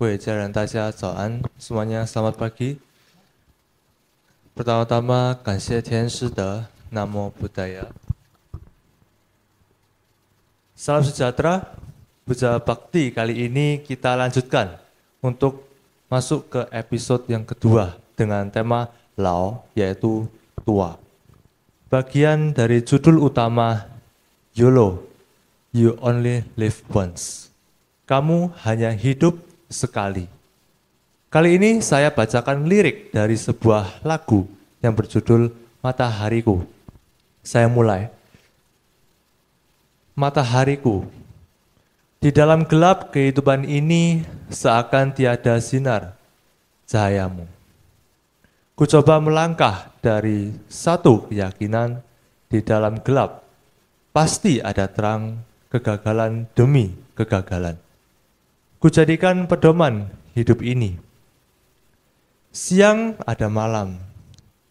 各位家人，大家早安，semuanya selamat pagi. Pertama-tama, 感谢天师德，Namo Buddhaya. Salam sejahtera, Puja Bakti kali ini kita lanjutkan untuk masuk ke episode yang kedua dengan tema Lao, yaitu tua. Bagian dari judul utama YOLO, You Only Live Once. Kamu hanya hidup sekali. Kali ini saya bacakan lirik dari sebuah lagu yang berjudul Matahariku. Saya mulai. Matahariku, di dalam gelap kehidupan ini seakan tiada sinar cahayamu. Ku coba melangkah dari satu keyakinan, di dalam gelap pasti ada terang, kegagalan demi kegagalan. Kujadikan pedoman hidup ini. Siang ada malam,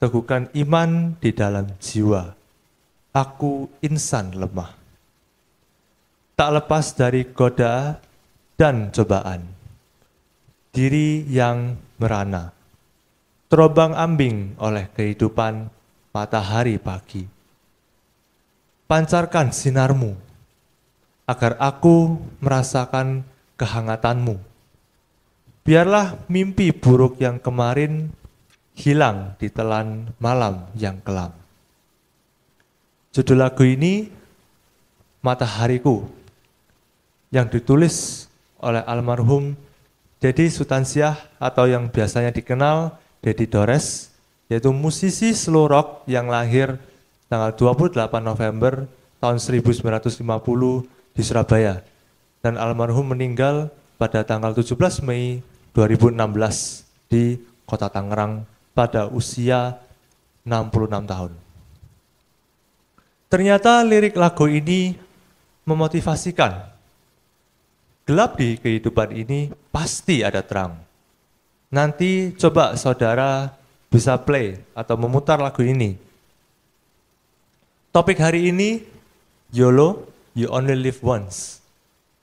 teguhkan iman di dalam jiwa. Aku insan lemah. Tak lepas dari goda dan cobaan. Diri yang merana. Terombang ambing oleh kehidupan matahari pagi. Pancarkan sinarmu, agar aku merasakan kehangatanmu. Biarlah mimpi buruk yang kemarin hilang ditelan malam yang kelam. Judul lagu ini Matahariku, yang ditulis oleh almarhum Dedi Sutansyah atau yang biasanya dikenal Dedi Dores, yaitu musisi slow rock yang lahir tanggal 28 November tahun 1950 di Surabaya. Dan almarhum meninggal pada tanggal 17 Mei 2016 di Kota Tangerang pada usia 66 tahun. Ternyata lirik lagu ini memotivasikan. Gelap di kehidupan ini pasti ada terang. Nanti coba saudara bisa play atau memutar lagu ini. Topik hari ini, YOLO, You Only Live Once.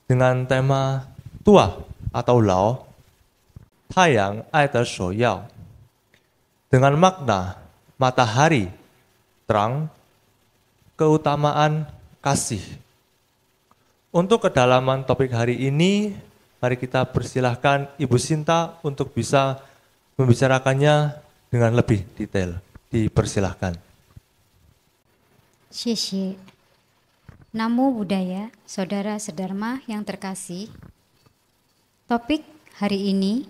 Dengan tema tua atau lao, tayang aida shoyao. Dengan makna matahari, terang, keutamaan kasih. Untuk kedalaman topik hari ini, mari kita persilahkan Ibu Sinta untuk bisa membicarakannya dengan lebih detail. Dipersilahkan. 谢谢。Namo Buddhaya, saudara sedharma yang terkasih. Topik hari ini,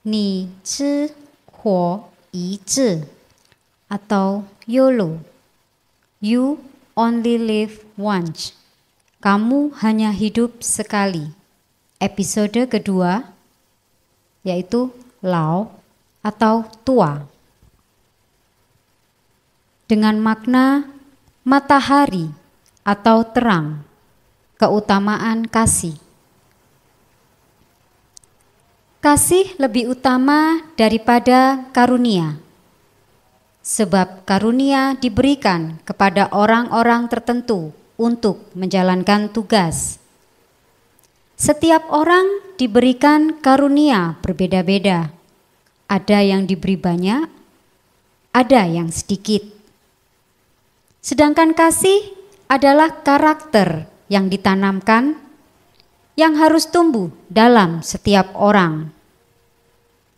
Ni Zhi Huo Yi Zhi atau YOLO, You Only Live Once. Kamu hanya hidup sekali. Episode kedua, yaitu Lao atau tua. Dengan makna matahari atau terang, keutamaan kasih. Kasih lebih utama daripada karunia, sebab karunia diberikan kepada orang-orang tertentu untuk menjalankan tugas. Setiap orang diberikan karunia berbeda-beda. Ada yang diberi banyak, ada yang sedikit. Sedangkan kasih adalah karakter yang ditanamkan, yang harus tumbuh dalam setiap orang.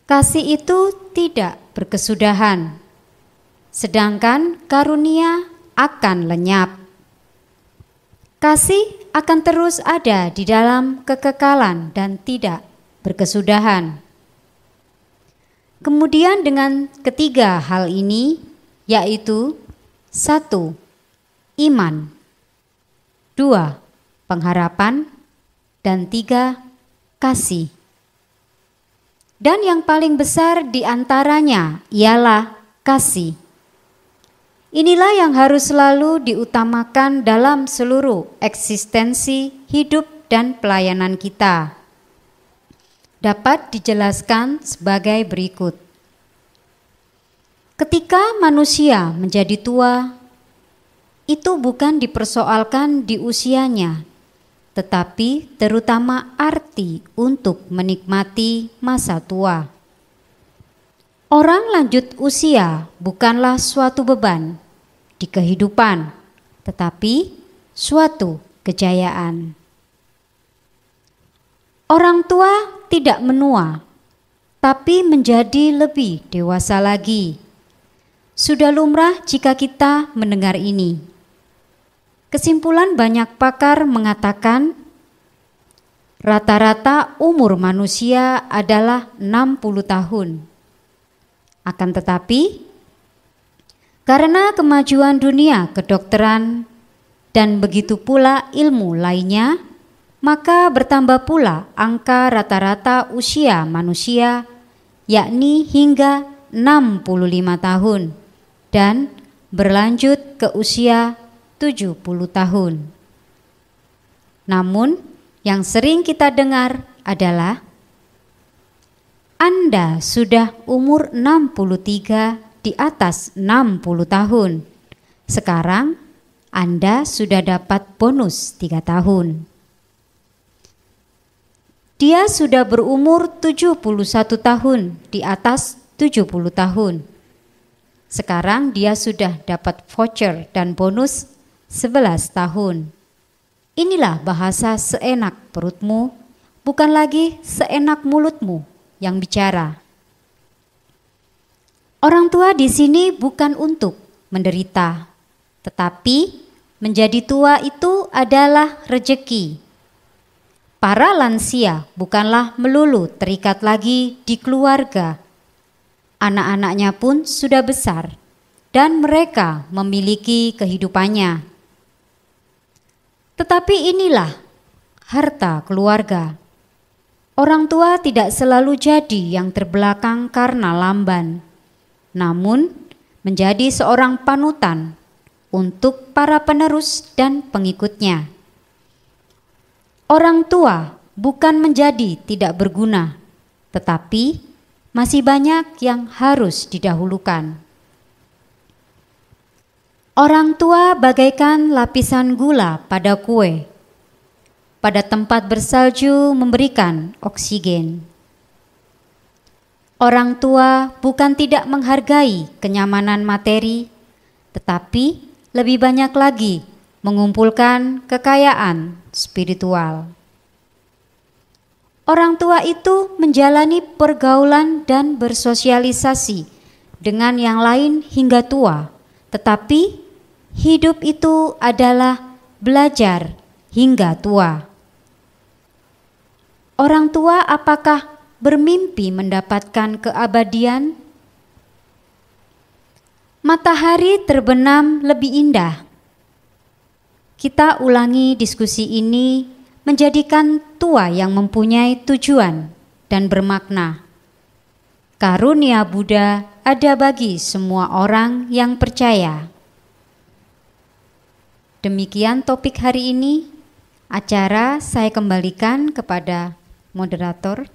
Kasih itu tidak berkesudahan, sedangkan karunia akan lenyap. Kasih akan terus ada di dalam kekekalan dan tidak berkesudahan. Kemudian dengan ketiga hal ini, yaitu 1. Iman, 2. Pengharapan, dan 3. Kasih. Dan yang paling besar di antaranya ialah kasih. Inilah yang harus selalu diutamakan dalam seluruh eksistensi hidup dan pelayanan kita. Dapat dijelaskan sebagai berikut. Ketika manusia menjadi tua, itu bukan dipersoalkan di usianya, tetapi terutama arti untuk menikmati masa tua. Orang lanjut usia bukanlah suatu beban di kehidupan, tetapi suatu kejayaan. Orang tua tidak menua, tapi menjadi lebih dewasa lagi. Sudah lumrah jika kita mendengar ini. Kesimpulan banyak pakar mengatakan rata-rata umur manusia adalah 60 tahun. Akan tetapi, karena kemajuan dunia kedokteran dan begitu pula ilmu lainnya, maka bertambah pula angka rata-rata usia manusia, yakni hingga 65 tahun dan berlanjut ke usia 70 tahun. Namun, yang sering kita dengar adalah Anda sudah umur 63 di atas 60 tahun. Sekarang Anda sudah dapat bonus 3 tahun. Dia sudah berumur 71 tahun di atas 70 tahun. Sekarang dia sudah dapat voucher dan bonus 11 tahun. Inilah bahasa seenak perutmu, bukan lagi seenak mulutmu yang bicara. Orang tua di sini bukan untuk menderita, tetapi menjadi tua itu adalah rejeki. Para lansia bukanlah melulu terikat lagi di keluarga. Anak-anaknya pun sudah besar dan mereka memiliki kehidupannya. Tetapi inilah harta keluarga. Orang tua tidak selalu jadi yang terbelakang karena lamban, namun menjadi seorang panutan untuk para penerus dan pengikutnya. Orang tua bukan menjadi tidak berguna, tetapi masih banyak yang harus didahulukan. Orang tua bagaikan lapisan gula pada kue. Pada tempat bersalju memberikan oksigen. Orang tua bukan tidak menghargai kenyamanan materi, tetapi lebih banyak lagi mengumpulkan kekayaan spiritual. Orang tua itu menjalani pergaulan dan bersosialisasi dengan yang lain hingga tua, tetapi hidup itu adalah belajar hingga tua. Orang tua apakah bermimpi mendapatkan keabadian? Matahari terbenam lebih indah. Kita ulangi diskusi ini menjadikan tua yang mempunyai tujuan dan bermakna. Karunia Buddha ada bagi semua orang yang percaya. Demikian topik hari ini. Acara saya kembalikan kepada moderator.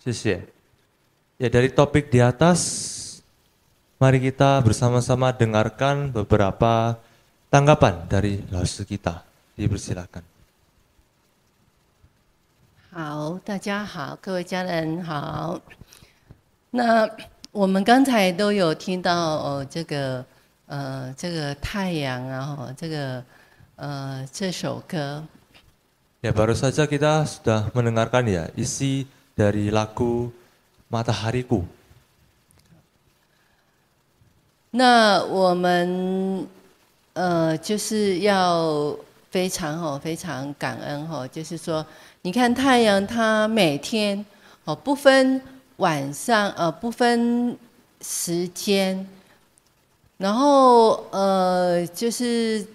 谢谢. Ya, dari topik di atas, mari kita bersama-sama dengarkan beberapa tanggapan dari laosư kita. Dipersilakan. 好，大家好，各位家人好。那我们刚才都有听到这个太阳啊，这首歌。Ya, baru saja kita sudah mendengarkan ya isi dari lagu Matahariku. 那我们就是要非常感恩就是说，你看太阳它每天不分晚上不分时间，然后就是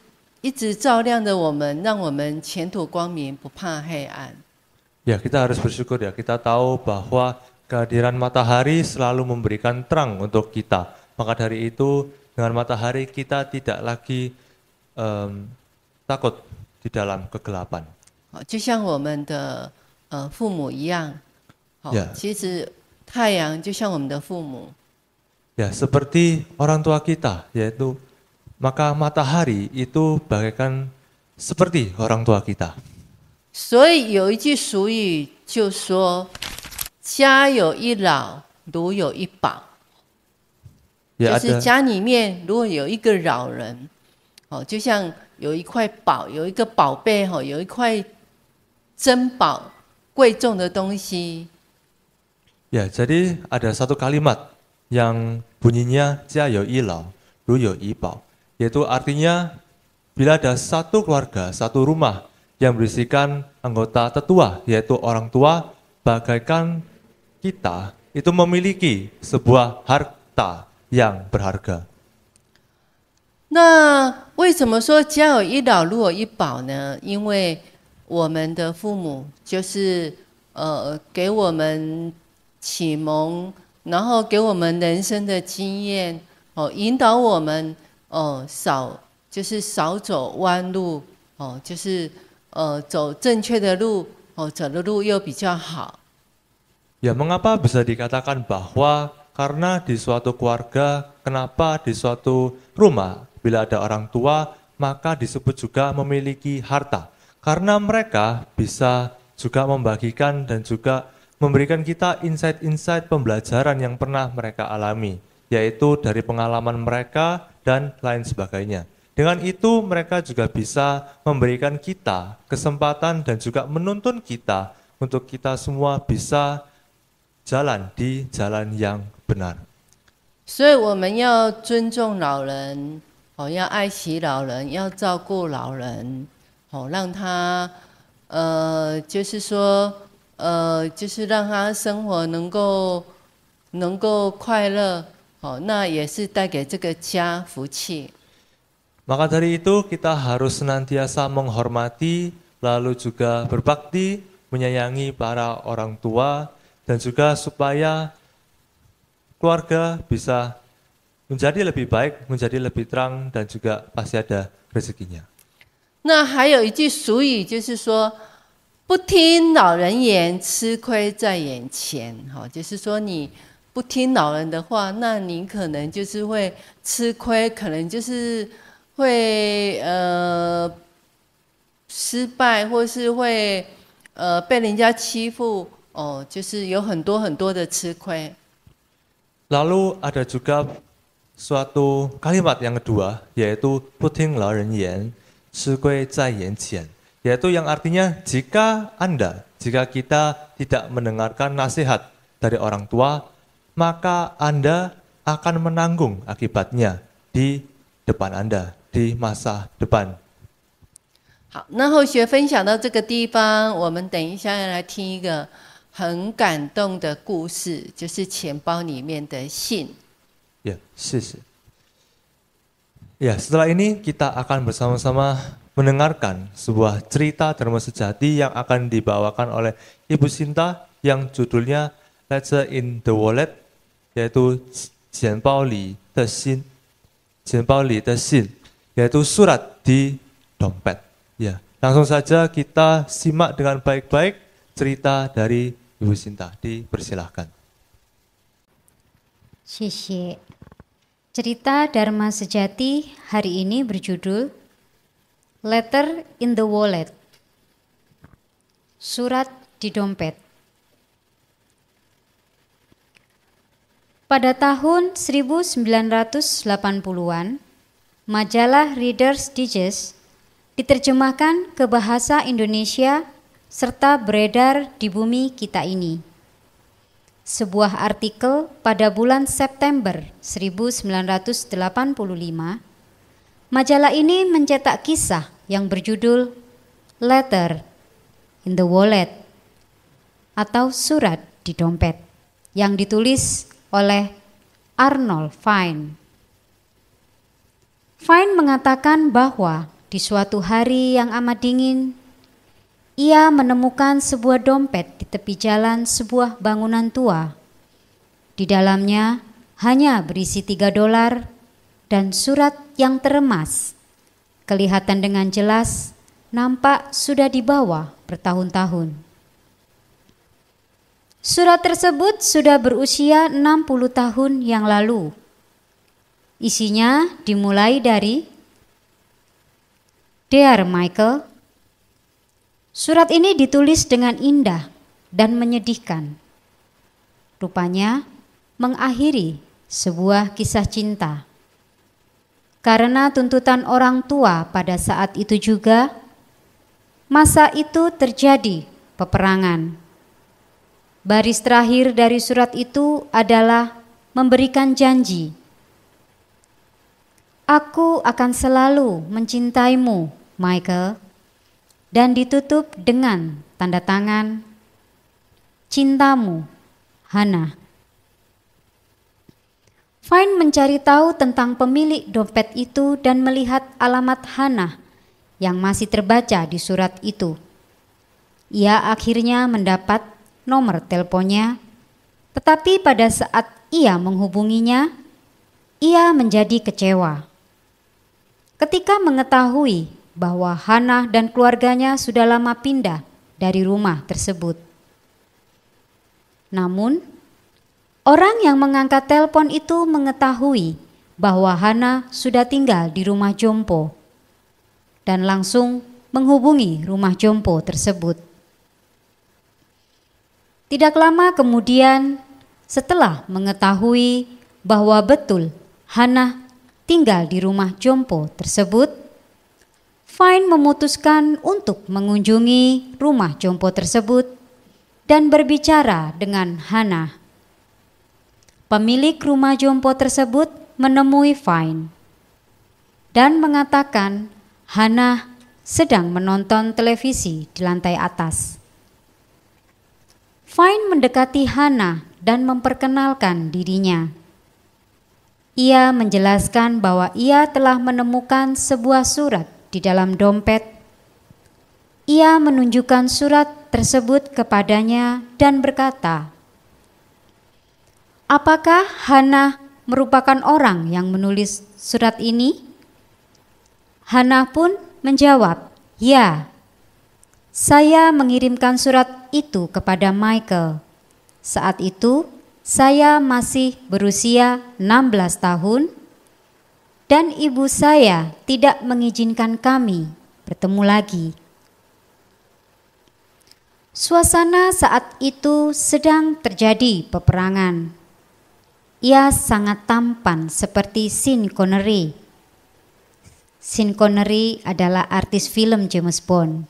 一直照亮着我们，让我们前途光明，不怕黑暗。 Ya, kita harus bersyukur ya. Kita tahu bahwa kehadiran matahari selalu memberikan terang untuk kita. Maka dari itu, dengan matahari kita tidak lagi takut di dalam kegelapan. 就像我们的父母一样，其实太阳就像我们的父母。 Ya, seperti orang tua kita, yaitu maka matahari itu bagaikan seperti orang tua kita. 所以有一句俗语就说：“家有一老，如有一宝。” Ya 就是 ada 家里面如果有一个老人，哦，就像有一块宝，有一个宝贝，哦，有一块珍宝、贵重的东西。 ya jadi ada satu kalimat yang bunyinya jia you yi lao, ru you yi bao, yaitu artinya bila ada satu keluarga, satu rumah yang berisikan anggota tetua, yaitu orang tua, bagaikan kita itu memiliki sebuah harta yang berharga. 那为什么说家有一老，如有一宝呢？因为我们的父母就是给我们启蒙，然后给我们人生的经验，哦，引导我们就是少走弯路，哦，就是走正确的路，哦，走的路又比较好。 Ya, mengapa bisa dikatakan bahwa karena di suatu keluarga, kenapa di suatu rumah bila ada orang tua, maka disebut juga memiliki harta. Karena mereka bisa juga membagikan dan juga memberikan kita insight-insight pembelajaran yang pernah mereka alami, yaitu dari pengalaman mereka dan lain sebagainya. Dengan itu mereka juga bisa memberikan kita kesempatan dan juga menuntun kita untuk kita semua bisa jalan di jalan yang benar. 所以我们要尊重老人，哦，要爱惜老人，要照顾老人，哦，让他，就是说，就是让他生活能够快乐，哦，那也是带给这个家福气。 Maka dari itu kita harus senantiasa menghormati, lalu juga berbakti, menyayangi para orang tua, dan juga supaya keluarga bisa menjadi lebih baik, menjadi lebih terang, dan juga pasti ada rezekinya. 那还有一句俗语，就是说，不听老人言，吃亏在眼前。哈，就是说你不听老人的话，那你可能就是会吃亏，可能就是会失败，或是会被人家欺负。哦，就是有很多的吃亏。 Lalu ada juga suatu kalimat yang kedua, yaitu puting laoren yan, shigui zai yan qian, yaitu yang artinya jika kita tidak mendengarkan nasihat dari orang tua, maka Anda akan menanggung akibatnya di depan Anda, di masa depan. 好，那后学分享到这个地方，我们等一下要来听一个很感动的故事，就是钱包里面的信。 Ya, Ya, setelah ini kita akan bersama-sama mendengarkan sebuah cerita Dharma sejati yang akan dibawakan oleh Ibu Sinta yang judulnya Letter in the Wallet, yaitu 钱包里的信, yaitu surat di dompet. Ya, langsung saja kita simak dengan baik-baik cerita dari Ibu Sinta. Dipersilahkan. 谢谢。Cerita Dharma Sejati hari ini berjudul Letter in the Wallet. Surat di dompet. Pada tahun 1980-an, majalah Reader's Digest diterjemahkan ke bahasa Indonesia serta beredar di bumi kita ini. Sebuah artikel pada bulan September 1985, majalah ini mencetak kisah yang berjudul Letter in the Wallet atau surat di dompet yang ditulis oleh Arnold Fine. Fine mengatakan bahwa di suatu hari yang amat dingin, ia menemukan sebuah dompet di tepi jalan sebuah bangunan tua. Di dalamnya hanya berisi $3 dan surat yang teremas. Kelihatan dengan jelas, nampak sudah dibawa bertahun-tahun. Surat tersebut sudah berusia 60 tahun yang lalu. Isinya dimulai dari Dear Michael, surat ini ditulis dengan indah dan menyedihkan. Rupanya mengakhiri sebuah kisah cinta. Karena tuntutan orang tua pada saat itu juga, masa itu terjadi peperangan. Baris terakhir dari surat itu adalah memberikan janji. Aku akan selalu mencintaimu, Michael, dan ditutup dengan tanda tangan cintamu, Hannah. Fine mencari tahu tentang pemilik dompet itu dan melihat alamat Hannah yang masih terbaca di surat itu. Ia akhirnya mendapat nomor teleponnya, tetapi pada saat ia menghubunginya, ia menjadi kecewa. Ketika mengetahui bahwa Hannah dan keluarganya sudah lama pindah dari rumah tersebut. Namun, orang yang mengangkat telepon itu mengetahui bahwa Hannah sudah tinggal di rumah jompo dan langsung menghubungi rumah jompo tersebut. Tidak lama kemudian, setelah mengetahui bahwa betul Hannah tinggal di rumah jompo tersebut, Fine memutuskan untuk mengunjungi rumah jompo tersebut dan berbicara dengan Hannah. Pemilik rumah jompo tersebut menemui Fine dan mengatakan Hannah sedang menonton televisi di lantai atas. Fine mendekati Hannah dan memperkenalkan dirinya. Ia menjelaskan bahwa ia telah menemukan sebuah surat di dalam dompet. Ia menunjukkan surat tersebut kepadanya dan berkata, "Apakah Hannah merupakan orang yang menulis surat ini?" Hannah pun menjawab, "Ya, saya mengirimkan surat itu kepada Michael. Saat itu saya masih berusia 16 tahun dan ibu saya tidak mengizinkan kami bertemu lagi." Suasana saat itu sedang terjadi peperangan. Ia sangat tampan seperti Sean Connery. Sean Connery adalah artis film James Bond.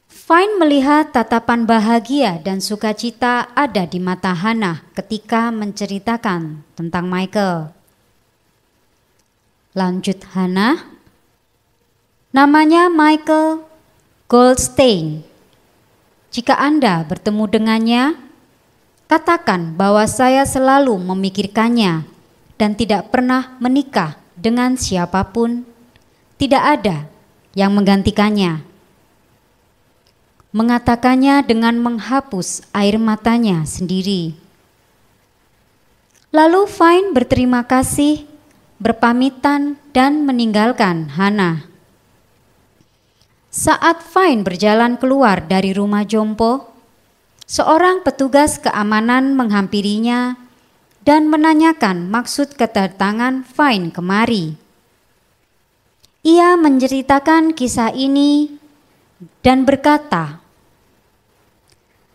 Fine melihat tatapan bahagia dan sukacita ada di mata Hannah ketika menceritakan tentang Michael. Lanjut Hannah, namanya Michael Goldstein. Jika Anda bertemu dengannya, katakan bahwa saya selalu memikirkannya dan tidak pernah menikah dengan siapapun. Tidak ada yang menggantikannya. Mengatakannya dengan menghapus air matanya sendiri. Lalu Fine berterima kasih, berpamitan dan meninggalkan Hannah. Saat Fine berjalan keluar dari rumah jompo, seorang petugas keamanan menghampirinya dan menanyakan maksud kedatangan Fine kemari. Ia menceritakan kisah ini dan berkata,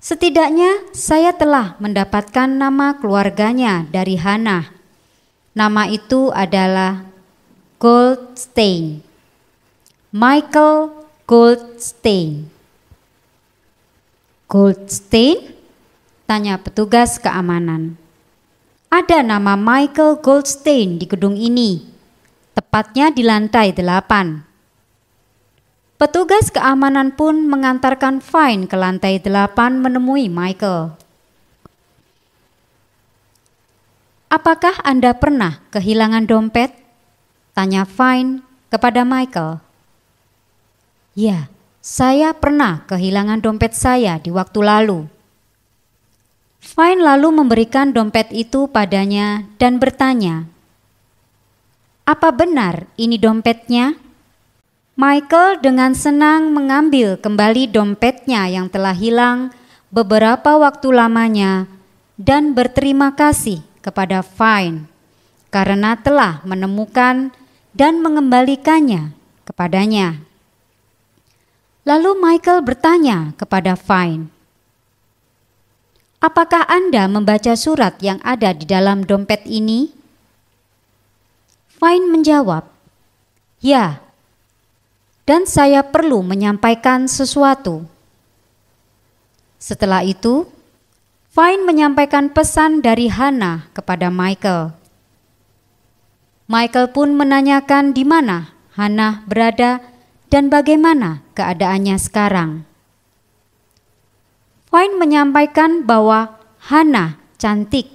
"Setidaknya saya telah mendapatkan nama keluarganya dari Hannah. Nama itu adalah Goldstein. Michael Goldstein." "Goldstein?" tanya petugas keamanan. "Ada nama Michael Goldstein di gedung ini, tepatnya di lantai 8. Petugas keamanan pun mengantarkan Fine ke lantai 8 menemui Michael. "Apakah Anda pernah kehilangan dompet?" tanya Fine kepada Michael. "Ya, saya pernah kehilangan dompet saya di waktu lalu." Fine lalu memberikan dompet itu padanya dan bertanya, "Apa benar ini dompetnya?" Michael dengan senang mengambil kembali dompetnya yang telah hilang beberapa waktu lamanya dan berterima kasih kepada Fine karena telah menemukan dan mengembalikannya kepadanya. Lalu Michael bertanya kepada Fine, "Apakah Anda membaca surat yang ada di dalam dompet ini?" Fine menjawab, "Ya, dan saya perlu menyampaikan sesuatu." Setelah itu, Fine menyampaikan pesan dari Hannah kepada Michael. Michael pun menanyakan di mana Hannah berada dan bagaimana keadaannya sekarang. Fine menyampaikan bahwa Hannah cantik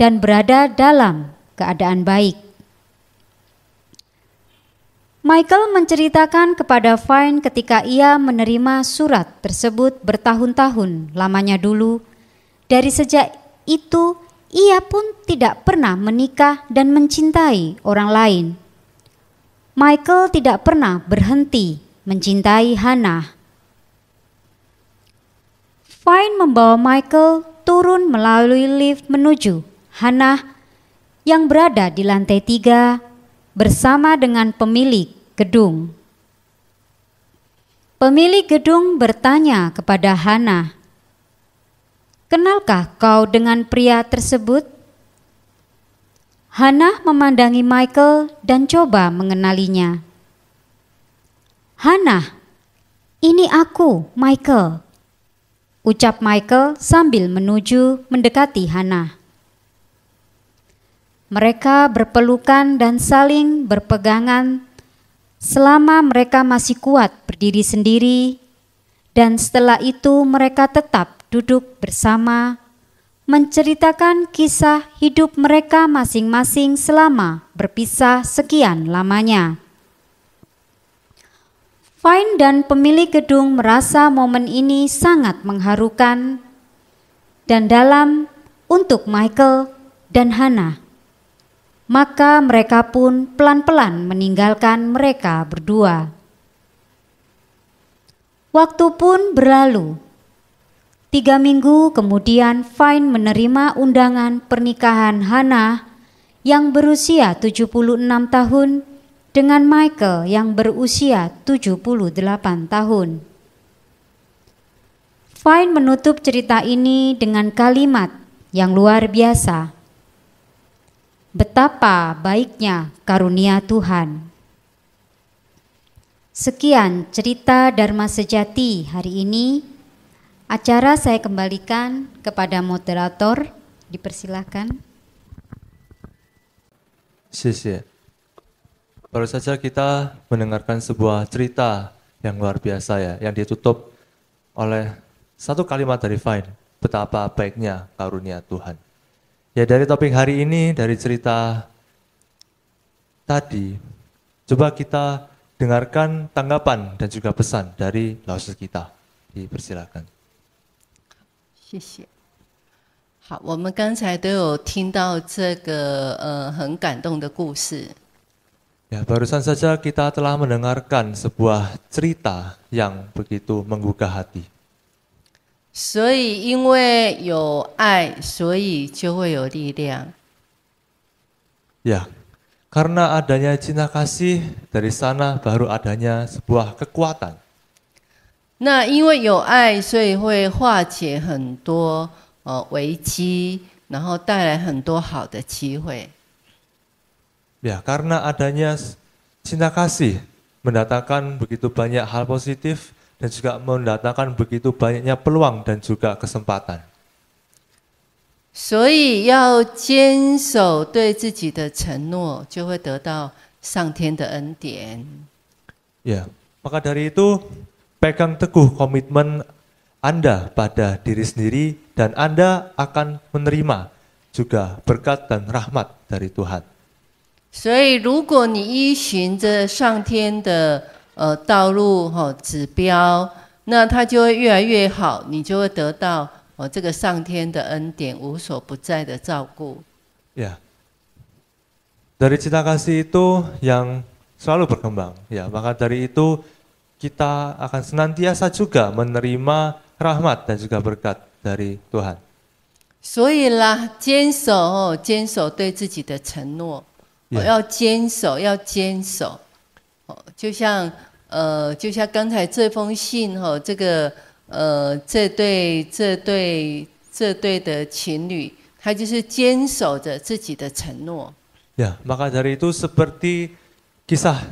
dan berada dalam keadaan baik. Michael menceritakan kepada Fine ketika ia menerima surat tersebut bertahun-tahun lamanya dulu. Dari sejak itu, ia pun tidak pernah menikah dan mencintai orang lain. Michael tidak pernah berhenti mencintai Hannah. Fine membawa Michael turun melalui lift menuju Hannah yang berada di lantai 3 bersama dengan pemilik gedung. Pemilik gedung bertanya kepada Hannah, "Kenalkah kau dengan pria tersebut?" Hannah memandangi Michael dan coba mengenalinya. "Hannah, ini aku, Michael," ucap Michael sambil mendekati Hannah. Mereka berpelukan dan saling berpegangan selama mereka masih kuat berdiri sendiri, dan setelah itu mereka tetap duduk bersama, menceritakan kisah hidup mereka masing-masing selama berpisah sekian lamanya. Fine dan pemilik gedung merasa momen ini sangat mengharukan dan dalam untuk Michael dan Hannah. Maka mereka pun pelan-pelan meninggalkan mereka berdua. Waktu pun berlalu. 3 minggu kemudian Fine menerima undangan pernikahan Hannah yang berusia 76 tahun dengan Michael yang berusia 78 tahun. Fine menutup cerita ini dengan kalimat yang luar biasa. Betapa baiknya karunia Tuhan. Sekian cerita Dharma Sejati hari ini. Acara saya kembalikan kepada moderator. Dipersilakan. 谢谢. Baru saja kita mendengarkan sebuah cerita yang luar biasa ya, yang ditutup oleh satu kalimat dari Fine. Betapa baiknya karunia Tuhan. Ya, dari topik hari ini, dari cerita tadi, coba kita dengarkan tanggapan dan juga pesan dari Laos kita. Dipersilakan. 谢谢。好，我们刚才都有听到这个很感动的故事。 Ya, barusan saja kita telah mendengarkan sebuah cerita yang begitu menggugah hati. 所以，因为有爱，所以就会有力量。 Ya, karena adanya cinta kasih, dari sana baru adanya sebuah kekuatan. 那因为有爱，所以会化解很多危机，然后带来很多好的机会。 Ya, karena adanya cinta kasih mendatangkan begitu banyak hal positif dan juga mendatangkan begitu banyaknya peluang dan juga kesempatan. 所以要坚守对自己的承诺，就会得到上天的恩典。 Ya, maka dari itu pegang teguh komitmen Anda pada diri sendiri dan Anda akan menerima juga berkat dan rahmat dari Tuhan. 所以，如果你依循着上天的道路指标，那它就会越来越好，你就会得到这个上天的恩典，无所不在的照顾。 Ya, dari cinta kasih itu yang selalu berkembang. Ya, maka dari itu kita akan senantiasa juga menerima rahmat dan juga berkat dari Tuhan. 所以啦，坚守对自己的承诺，要坚守，要坚守。就像刚才这封信哈，这对的情侣，他就是坚守着自己的承诺。Ya, maka dari itu seperti kisah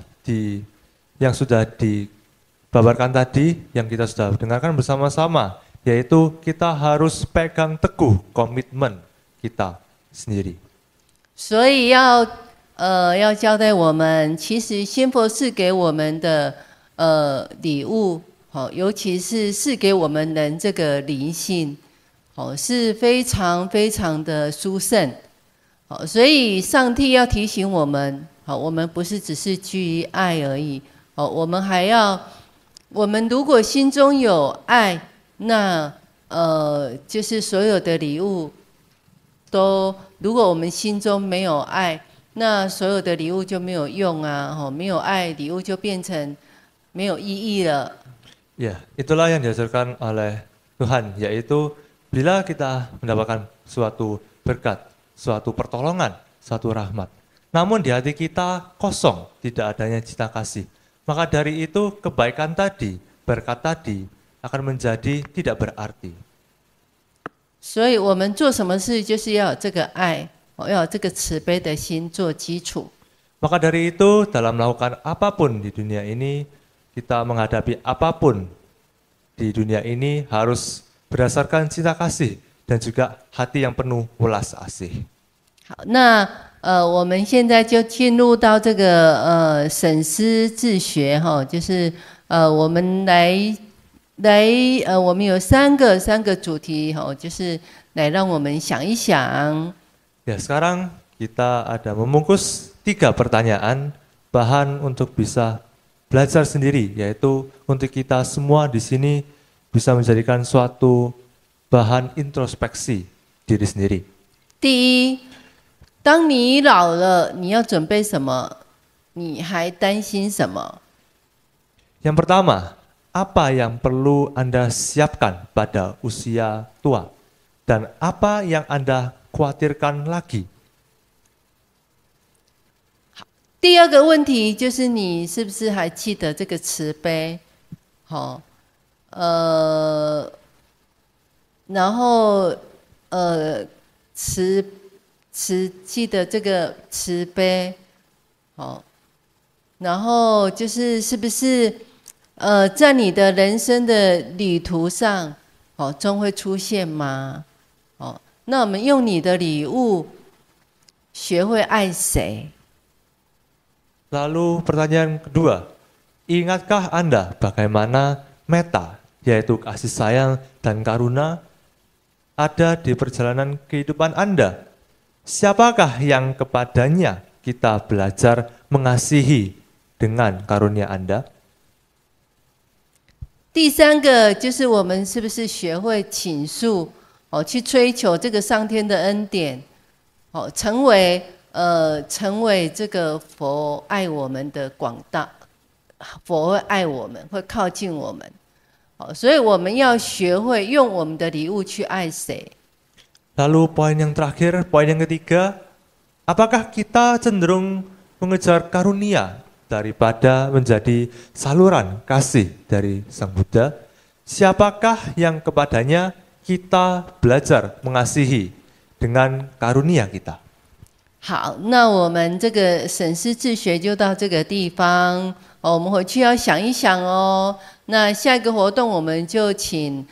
yang sudah dibabarkan tadi, yang kita sudah dengarkan bersama-sama, yaitu kita harus pegang teguh komitmen kita sendiri. 所以要交代我们，其实仙佛赐给我们的礼物，好，尤其是赐给我们人这个灵性，好，是非常非常的殊胜，好，所以上帝要提醒我们，好，我们不是只是居于爱而已，好，我们还要，我们如果心中有爱，那就是所有的礼物都，如果我们心中没有爱，那所有的礼物就没有用啊，没有爱，礼物就变成没有意义了。Ya, itulah yang diajarkan oleh Tuhan, yaitu bila kita mendapatkan suatu berkat, suatu pertolongan, suatu rahmat, namun di hati kita kosong, tidak adanya cinta kasih, maka dari itu kebaikan tadi, berkat tadi akan menjadi tidak berarti. 所以我们做什么事就是要有这个爱，要有这个慈悲的心做基础。 Maka dari itu dalam melakukan apapun di dunia ini, kita menghadapi apapun di dunia ini harus berdasarkan cinta kasih dan juga hati yang penuh welas asih. 好，那我们现在就进入到这个审思自学哈，就是我们我们有三个主题哈，就是来让我们想一想。 Ya, sekarang kita ada membungkus 3 pertanyaan bahan untuk bisa belajar sendiri, yaitu untuk kita semua di sini bisa menjadikan suatu bahan introspeksi diri sendiri. 第一，当你老了，你要准备什么？你还担心什么？ Yang pertama, apa yang perlu Anda siapkan pada usia tua? Dan apa yang Anda khawatirkan lagi? 第二个问题就是你是不是还记得这个慈悲？好，然后记得这个慈悲，好，然后就是是不是在你的人生的旅途上，哦，终会出现吗？哦，那我们用你的礼物学会爱谁？ Lalu pertanyaan kedua, ingatkah Anda bagaimana meta, yaitu kasih sayang dan karuna, ada di perjalanan kehidupan Anda? Siapakah yang kepadanya kita belajar mengasihi dengan karunia Anda? 第三个就是我们是不是学会倾诉，哦，去追求这个上天的恩典，哦，成为这个佛爱我们的广大，佛会爱我们，会靠近我们，哦，所以我们要学会用我们的礼物去爱谁。 Lalu poin yang terakhir, poin yang ketiga, apakah kita cenderung mengejar karunia daripada menjadi saluran kasih dari Sang Buddha? Siapakah yang kepadanya kita belajar mengasihi dengan karunia kita? 好，那我们这个审思自学就到这个地方哦，我们回去要想一想哦。那下一个活动我们就请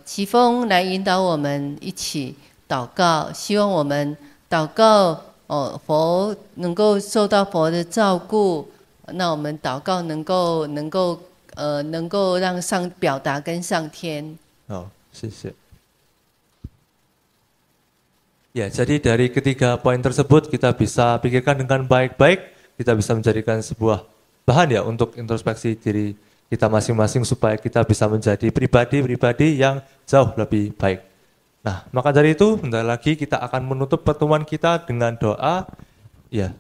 奇峰来引导我们一起祷告，希望我们祷告哦，佛能够受到佛的照顾。那我们祷告能够让表达跟上天。Oh, 谢谢。 Ya, jadi dari ketiga poin tersebut kita bisa pikirkan dengan baik-baik, kita bisa menjadikan sebuah bahan ya untuk introspeksi diri kita masing-masing supaya kita bisa menjadi pribadi-pribadi yang jauh lebih baik. Nah, maka dari itu bentar lagi kita akan menutup pertemuan kita dengan doa. Ya,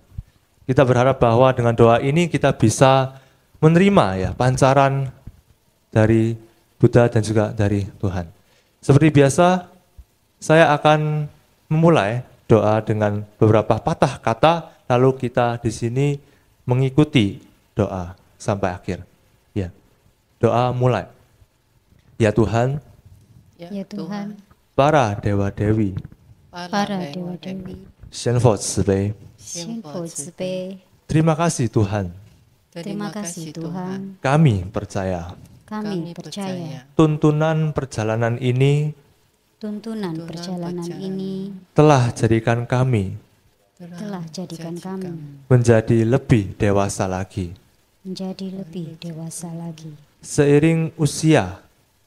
kita berharap bahwa dengan doa ini kita bisa menerima ya pancaran dari Buddha dan juga dari Tuhan. Seperti biasa, saya akan memulai doa dengan beberapa patah kata, lalu kita di sini mengikuti doa sampai akhir. Ya. Doa mulai. Ya Tuhan, Ya Tuhan, para dewa-dewi, para dewa-dewi, 先佛慈悲。 先佛慈悲， Terima kasih Tuhan, terima kasih Tuhan, kami percaya kami percaya tuntunan perjalanan ini tuntunan perjalanan ini telah jadikan kami telah jadikan kami menjadi lebih dewasa lagi. menjadi lebih dewasa lagi. Seiring usia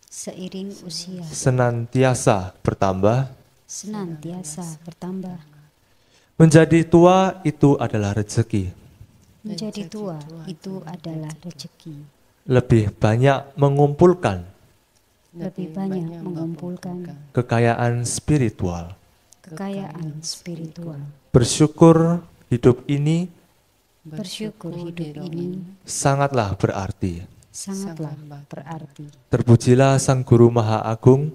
Seiring usia senantiasa bertambah, senantiasa bertambah, menjadi tua itu adalah rezeki. menjadi tua itu adalah rezeki. Lebih banyak mengumpulkan Lebih banyak mengumpulkan kekayaan spiritual. kekayaan spiritual. Bersyukur hidup ini Bersyukur hidup ini sangatlah berarti. sangatlah berarti. Terpujilah Sang Guru Maha Agung,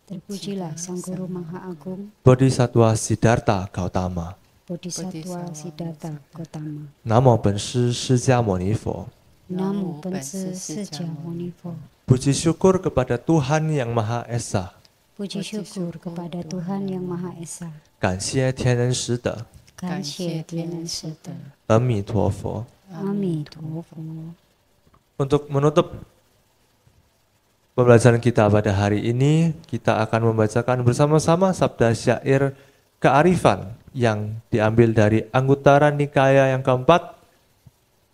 Terpujilah Sang Guru Maha Agung, Bodhisattva Siddhartha Gautama. Bodhisattva Siddhartha Gautama. Namo Benshi释迦牟尼佛. Namo Bensi释迦牟尼佛. Puji syukur kepada Tuhan Yang Maha Esa. Puji syukur kepada Tuhan Yang Maha Esa. 感谢天人师德， 感谢天人师德。阿弥陀佛。 阿弥陀佛。 Untuk menutup pembelajaran kita pada hari ini, kita akan membacakan bersama-sama sabda syair kearifan yang diambil dari Anguttara Nikaya yang keempat,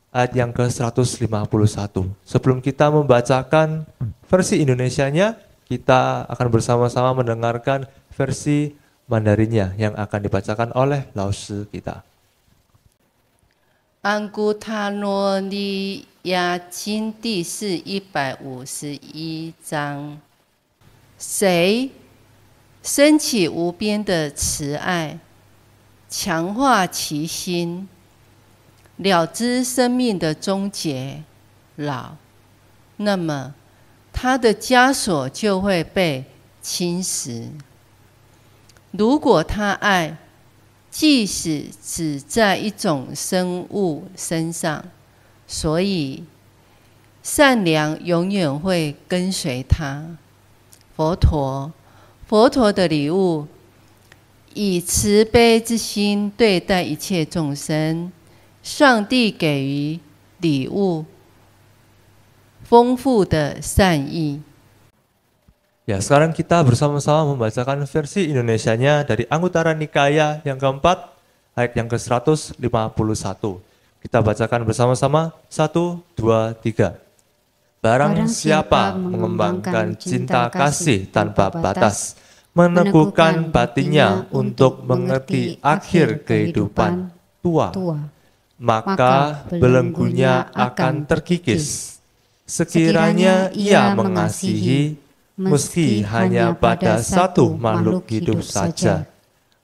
ayat yang ke-151. Sebelum kita membacakan versi Indonesianya, kita akan bersama-sama mendengarkan versi Mandarinnya yang akan dibacakan oleh Lao-Shi kita. 安古塔诺利亚经第151章，谁升起无边的慈爱，强化其心，了知生命的终结老，那么他的枷锁就会被侵蚀。如果他爱，即使只在一种生物身上，所以善良永远会跟随他。佛陀的礼物，以慈悲之心对待一切众生。上帝给予礼物，丰富的善意。 Ya, sekarang kita bersama-sama membacakan versi Indonesianya dari Anguttara Nikaya yang keempat, ayat yang ke-151. Kita bacakan bersama-sama, 1, 2, 3. Barang siapa mengembangkan cinta kasih tanpa batas, meneguhkan batinnya untuk mengerti akhir kehidupan tua, maka belenggunya akan terkikis. Sekiranya ia mengasihi, meski hanya pada satu makhluk hidup saja,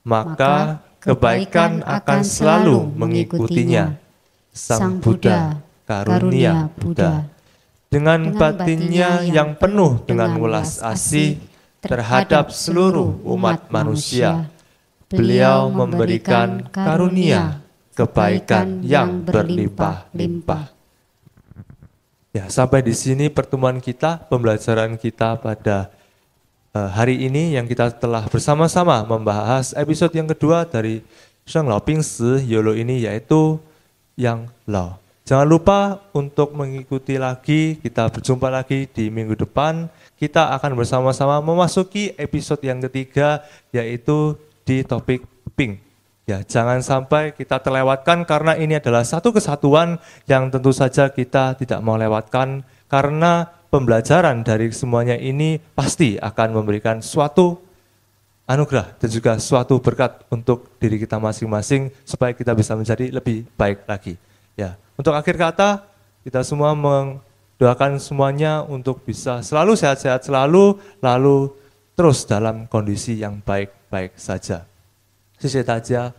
maka kebaikan akan selalu mengikutinya. Sang Buddha, karunia Buddha, dengan batinnya yang penuh dengan welas asih terhadap seluruh umat manusia, beliau memberikan karunia kebaikan yang berlimpah-limpah. Ya, sampai di sini pertemuan kita, pembelajaran kita pada hari ini yang kita telah bersama-sama membahas episode yang kedua dari Sheng Lao Ping Si Yolo ini, yaitu Yang Lao. Jangan lupa untuk mengikuti lagi, kita berjumpa lagi di minggu depan. Kita akan bersama-sama memasuki episode yang ketiga, yaitu di topik Ping. Ya, jangan sampai kita terlewatkan karena ini adalah satu kesatuan yang tentu saja kita tidak mau lewatkan, karena pembelajaran dari semuanya ini pasti akan memberikan suatu anugerah dan juga suatu berkat untuk diri kita masing-masing supaya kita bisa menjadi lebih baik lagi. Ya, untuk akhir kata kita semua mendoakan semuanya untuk bisa selalu sehat-sehat selalu, lalu terus dalam kondisi yang baik-baik saja. 谢谢大家。